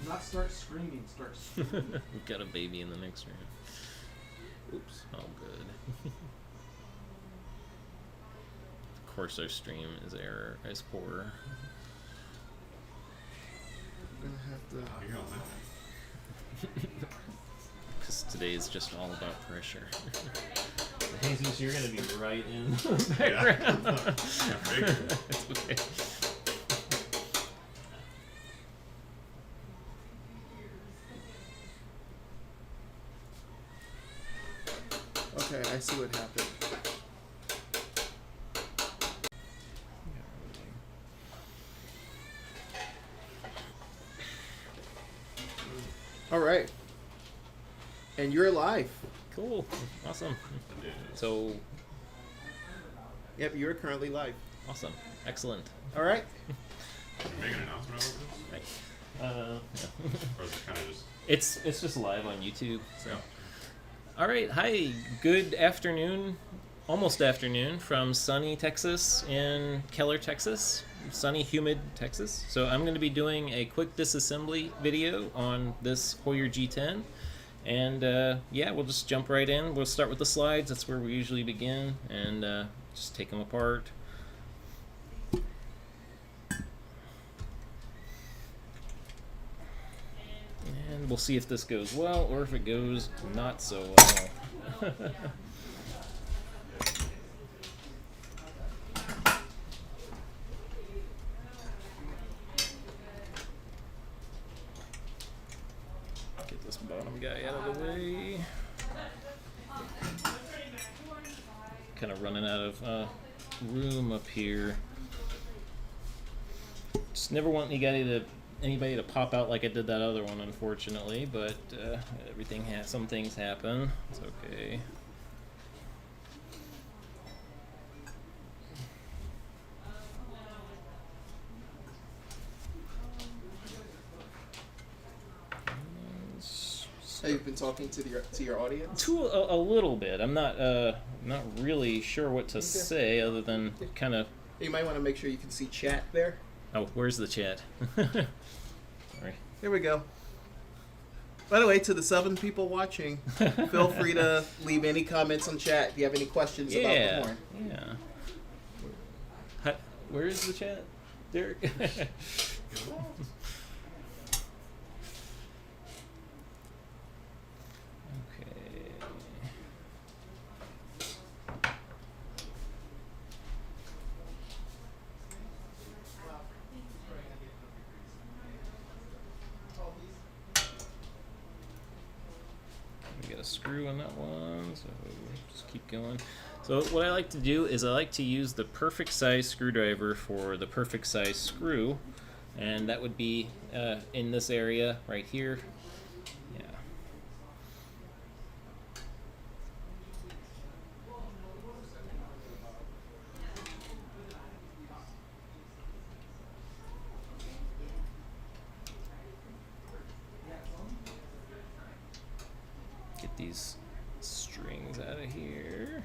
Not start screaming, start screaming. We've got a baby in the next room. Oops. Oh, good. Of course, our stream is poor. I'm gonna have to. Because today is just all about pressure. Jesus, you're gonna be right in the background. It's okay. Okay, I see what happened. All right. And you're live. Cool. Awesome. So. Yep, you're currently live. Awesome. Excellent. All right. Make an announcement over this? Right. Or is it kind of just... It's just live on YouTube. So. Yeah. All right. Hi. Good afternoon. Almost afternoon from sunny Texas in Keller, Texas. Sunny, humid Texas. So I'm going to be doing a quick disassembly video on this Hoyer G10. And yeah, we'll just jump right in. We'll start with the slides. That's where we usually begin. And just take them apart. And we'll see if this goes well or if it goes not so well. Get this bottom guy out of the way. Kind of running out of room up here. Just never want anybody to pop out like I did that other one, unfortunately. But some things happen. It's okay. So you've been talking to your audience? To a little bit. I'm not really sure what to say other than kind of. You might want to make sure you can see chat there. Oh, where's the chat? Sorry. Here we go. By the way, to the 7 people watching, feel free to leave any comments on chat if you have any questions about the horn. Yeah. Where's the chat? There. Screw on that one, so just keep going. So what I like to do is I like to use the perfect size screwdriver for the perfect size screw, and that would be in this area right here. Yeah. Get these strings out of here.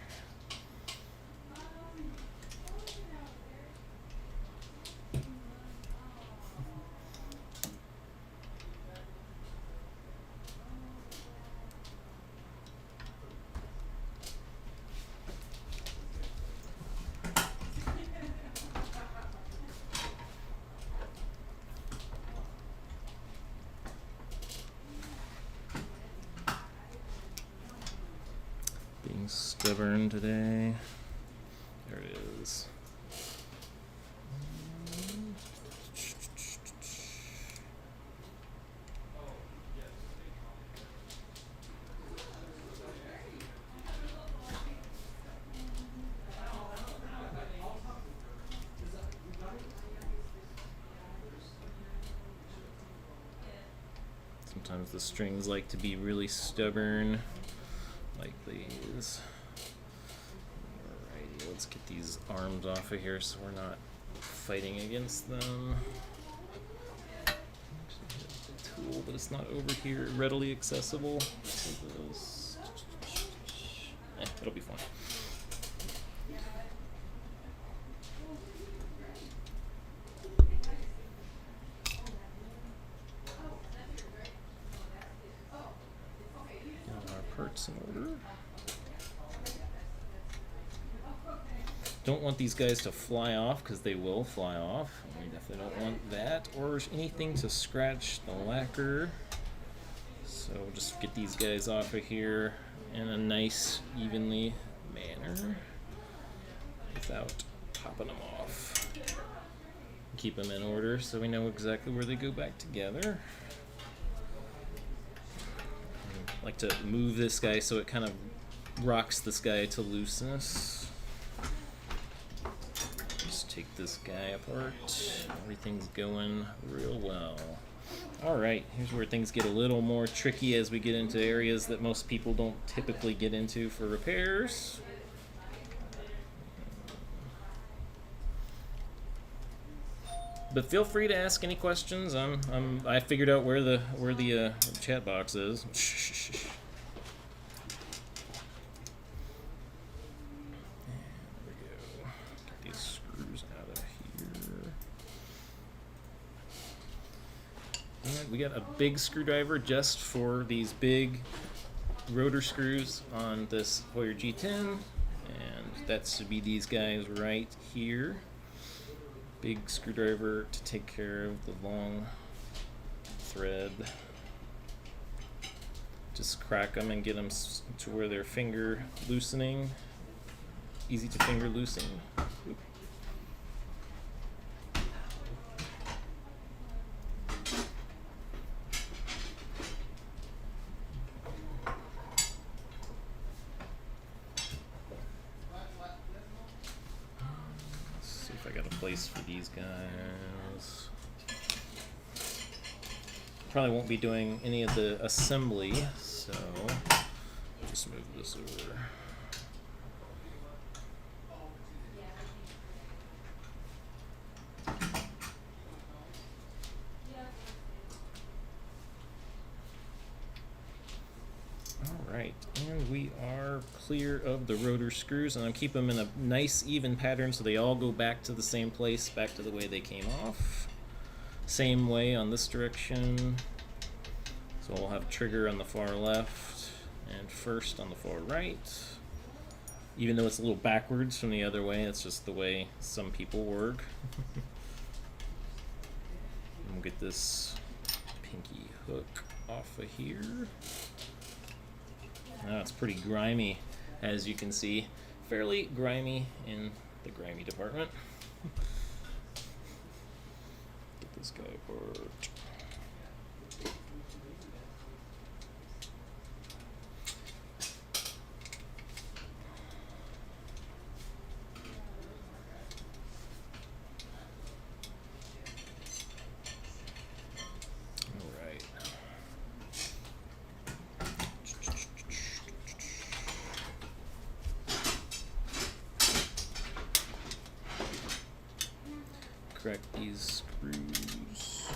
Being stubborn today. There it is. Sometimes the strings like to be really stubborn. Like these. Alrighty, let's get these arms off of here so we're not fighting against them. Actually, here's the tool, but it's not over here readily accessible. So this. It'll be fine. parts in order. Don't want these guys to fly off, because they will fly off. We definitely don't want that, or anything to scratch the lacquer. So just get these guys off of here in a nice, evenly manner without popping them off. Keep them in order so we know exactly where they go back together. I like to move this guy so it kind of rocks this guy to looseness. Just take this guy apart. Everything's going real well. Alright, here's where things get a little more tricky as we get into areas that most people don't typically get into for repairs. But feel free to ask any questions. I figured out where the chat box is. There we go. Get these screws out of here. And we got a big screwdriver just for these big rotor screws on this Hoyer G10, and that's to be these guys right here. Big screwdriver to take care of the long thread. Just crack them and get them to where they're finger loosening. Easy to finger loosen. Oop. Place for these guys. Probably won't be doing any of the assembly, so just move this over. Alright, and we are clear of the rotor screws, and I'm keeping them in a nice even pattern so they all go back to the same place, back to the way they came off. Same way on this direction. So we'll have trigger on the far left and first on the far right. Even though it's a little backwards from the other way, it's just the way some people work. And we'll get this pinky hook off of here. Oh, it's pretty grimy, as you can see. Fairly grimy in the grimy department. Get this guy apart. Crack these screws.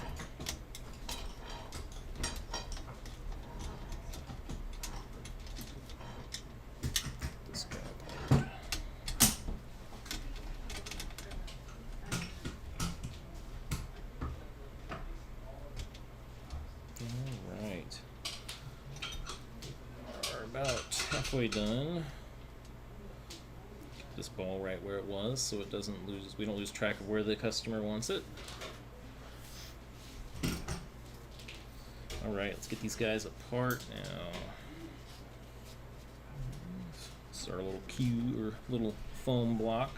This guy apart. Alright. We're about halfway done. This ball right where it was so it doesn't lose, we don't lose track of where the customer wants it. Alright, let's get these guys apart now. This is our little cue or little foam block.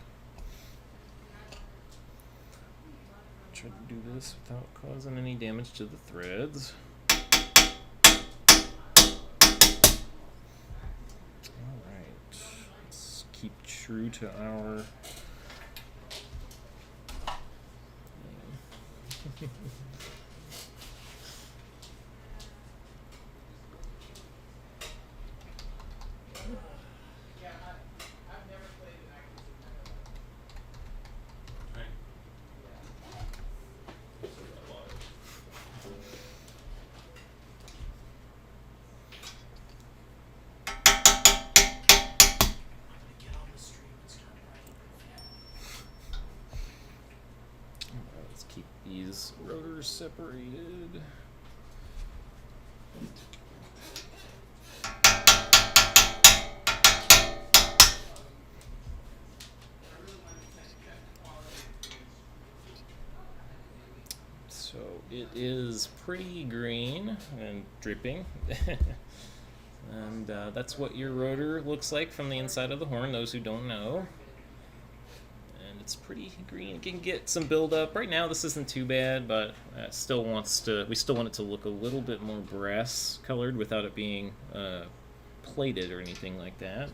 Try to do this without causing any damage to the threads. Keep true to our these rotors separated. So it is pretty green and dripping. And that's what your rotor looks like from the inside of the horn, those who don't know. And it's pretty green. It can get some buildup. Right now this isn't too bad, but we still want it to look a little bit more brass colored without it being plated or anything like that.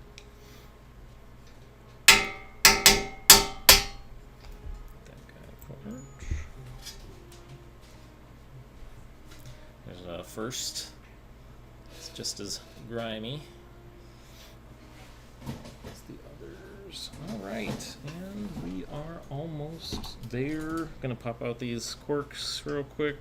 There's a first. It's just as grimy as the others. Alright, and we are almost there. Gonna pop out these corks real quick.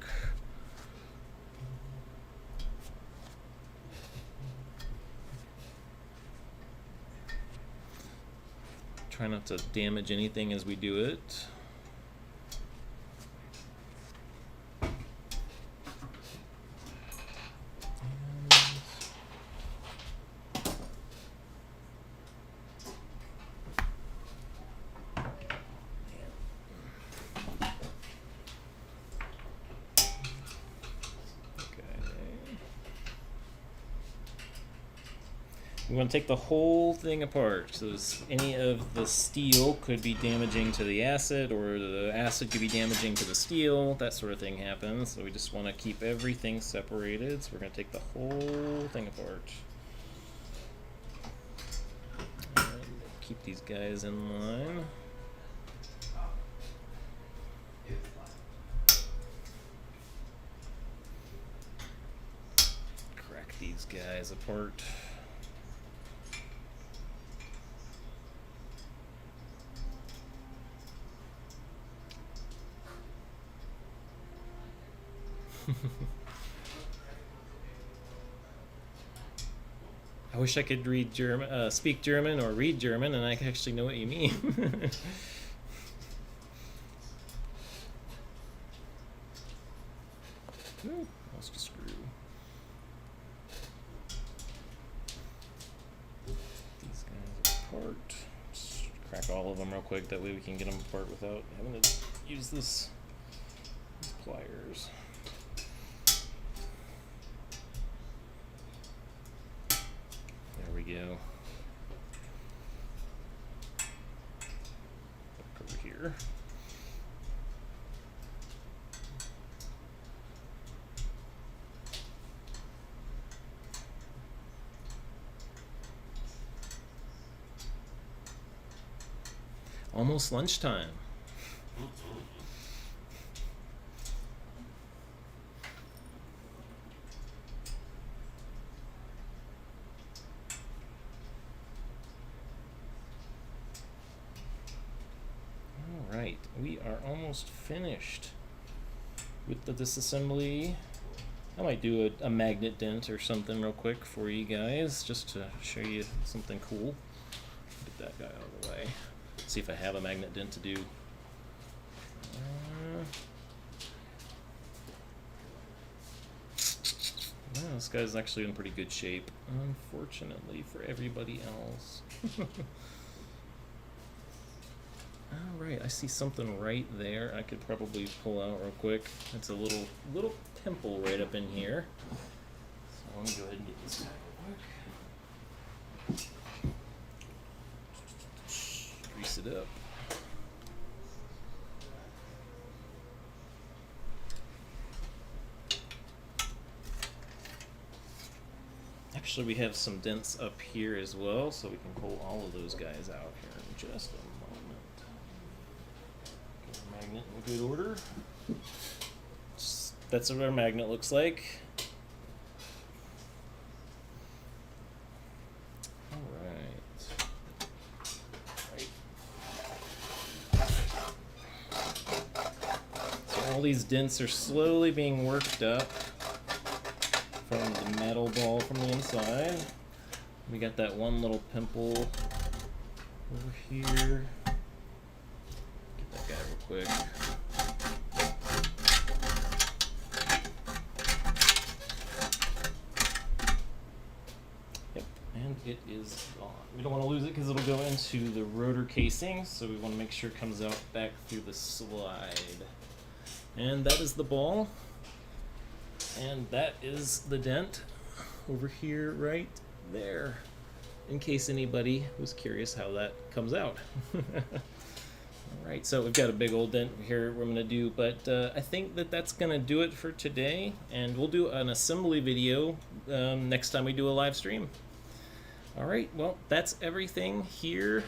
Try not to damage anything as we do it. We want to take the whole thing apart. So any of the steel could be damaging to the acid, or the acid could be damaging to the steel. That sort of thing happens. So we just want to keep everything separated. So we're going to take the whole thing apart. And keep these guys in line. Crack these guys apart. I wish I could read German, speak German or read German, and I could actually know what you mean. Ooh, lost a screw. These guys apart. Just crack all of them real quick. That way we can get them apart without having to use these pliers. There we go. Back over here. Almost lunchtime. Alright, we are almost finished with the disassembly. I might do a magnet dent or something real quick for you guys, just to show you something cool. Get that guy out of the way. See if I have a magnet dent to do. Well, this guy's actually in pretty good shape, unfortunately for everybody else. Alright, I see something right there I could probably pull out real quick. It's a little pimple right up in here. So I'm gonna go ahead and get this guy real quick. Grease it up. Actually, we have some dents up here as well, so we can pull all of those guys out here in just a moment. Get our magnet in good order. That's what our magnet looks like. All these dents are slowly being worked up from the metal ball from the inside. We got that one little pimple over here. Get that guy real quick. Yep, and it is gone. We don't want to lose it because it'll go into the rotor casing, so we want to make sure it comes out back through the slide. And that is the ball. And that is the dent over here right there, in case anybody was curious how that comes out. Alright, so we've got a big old dent here we're going to do, but I think that that's going to do it for today, and we'll do an assembly video next time we do a live stream. Alright, well, that's everything here.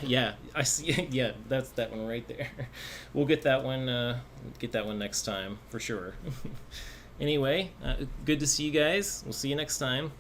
Yeah, I see. Yeah, that's that one right there. We'll get that one next time, for sure. Anyway, good to see you guys. We'll see you next time.